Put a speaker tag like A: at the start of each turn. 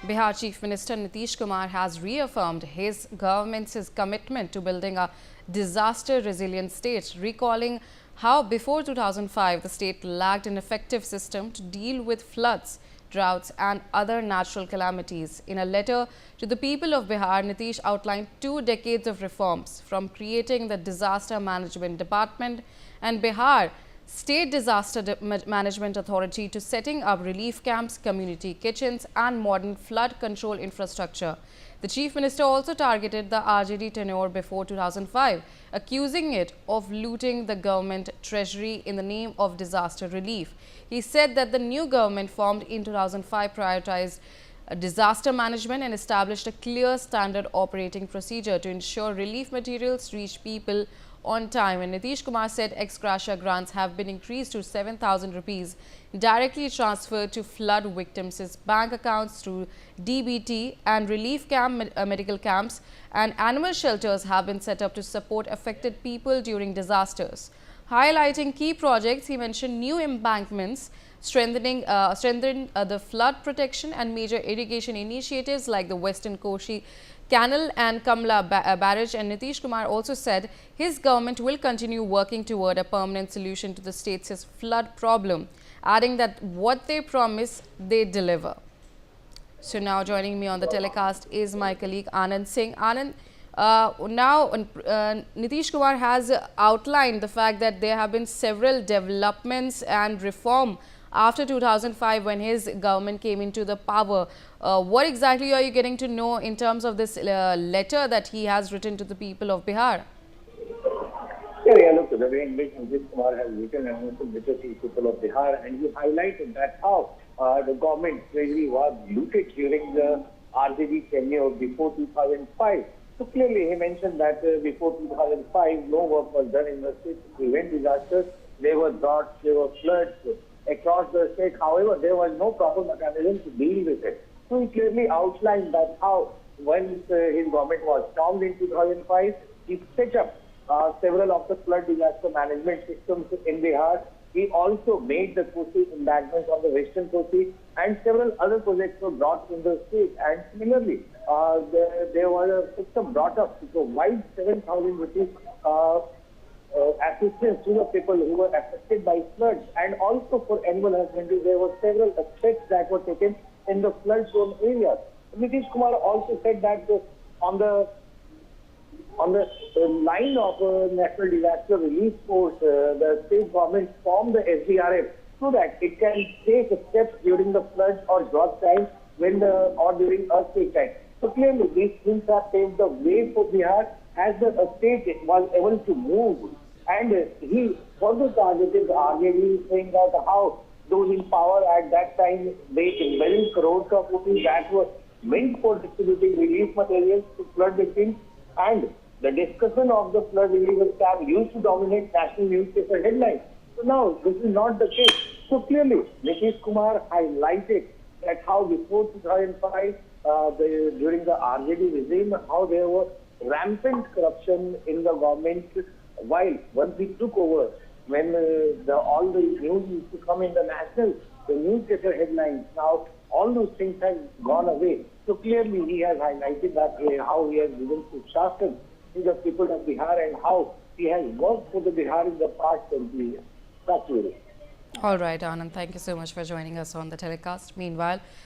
A: Bihar Chief Minister Nitish Kumar has reaffirmed his government's commitment to building a disaster-resilient state, recalling how before 2005 the state lacked an effective system to deal with floods, droughts and other natural calamities. In a letter to the people of Bihar, Nitish outlined 2 decades of reforms, from creating the Disaster Management Department and Bihar State Disaster Management Authority to setting up relief camps, community kitchens and modern flood control infrastructure. The Chief Minister also targeted the RJD tenure before 2005, accusing it of looting the government treasury in the name of disaster relief. He said that the new government formed in 2005 prioritized disaster management and established a clear standard operating procedure to ensure relief materials reach people on time. And Nitish Kumar said ex-gratia grants have been increased to 7,000 rupees directly transferred to flood victims' bank accounts through DBT, and relief medical camps and animal shelters have been set up to support affected people during disasters. Highlighting key projects, he mentioned new embankments, strengthening the flood protection and major irrigation initiatives like the Western Kosi Canal and Kamla Barrage. And Nitish Kumar also said his government will continue working toward a permanent solution to the state's flood problem, adding that what they promise, they deliver. So now joining me on the telecast is my colleague Anand Singh. Anand, Nitish Kumar has outlined the fact that there have been several developments and reform after 2005 when his government came into the power. What exactly are you getting to know in terms of this letter that he has written to the people of Bihar?
B: Yeah, look, the way in which Nitish Kumar has written and also letter to the people of Bihar, and he highlighted that how the government treasury was looted during the RJD tenure before 2005. So clearly he mentioned that before 2005 no work was done in the state to prevent disasters. There were droughts, there were floods across the state. However, there was no proper mechanism to deal with it. So he clearly outlined that how once his government was formed in 2005, he set up several of the flood disaster management systems in Bihar. He also made the Kosi embankments on the Western Kosi, and several other projects were brought in the state. And similarly, there was a system brought up to provide 7,000 rupees assistance to the people who were affected by floods, and also for animal husbandry. There were several steps that were taken in the flood-prone areas. Nitish Kumar also said that on the line of National Disaster Relief Force, the state government formed the SDRF so that it can take steps during the flood or drought time or during earthquake time. So clearly these things have paved the way for Bihar as the state was able to move. And he further targeted the RJD, saying that how those in power at that time, they embezzled crores of rupees that were meant for distributing relief materials to flood victims, and the discussion of the flood relief camp used to dominate national newspaper headlines. So now this is not the case. So clearly Nitish Kumar highlighted that how before 2005, during the RJD regime, how there was rampant corruption in the government, while once we took over, when all the news used to come in the newspaper headlines, now all those things have gone away. So clearly he has highlighted that how he has given Sushashan to the people of Bihar and how he has worked for the Bihar in the past 20 years. That's really.
A: All right, Anand, thank you so much for joining us on the telecast. Meanwhile,